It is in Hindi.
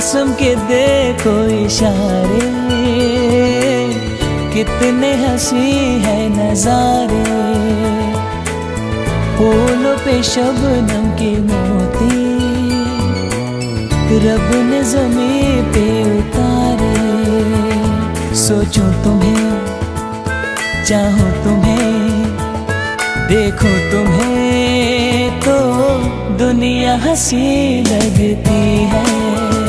मौसम के देखो इशारे, कितने हंसी है नजारे। फूलों पे शबनम के मोती रब ने ज़मीं पे उतारे। सोचो तुम्हें, चाहो तुम्हें, देखो तुम्हें तो दुनिया हंसी लगती है।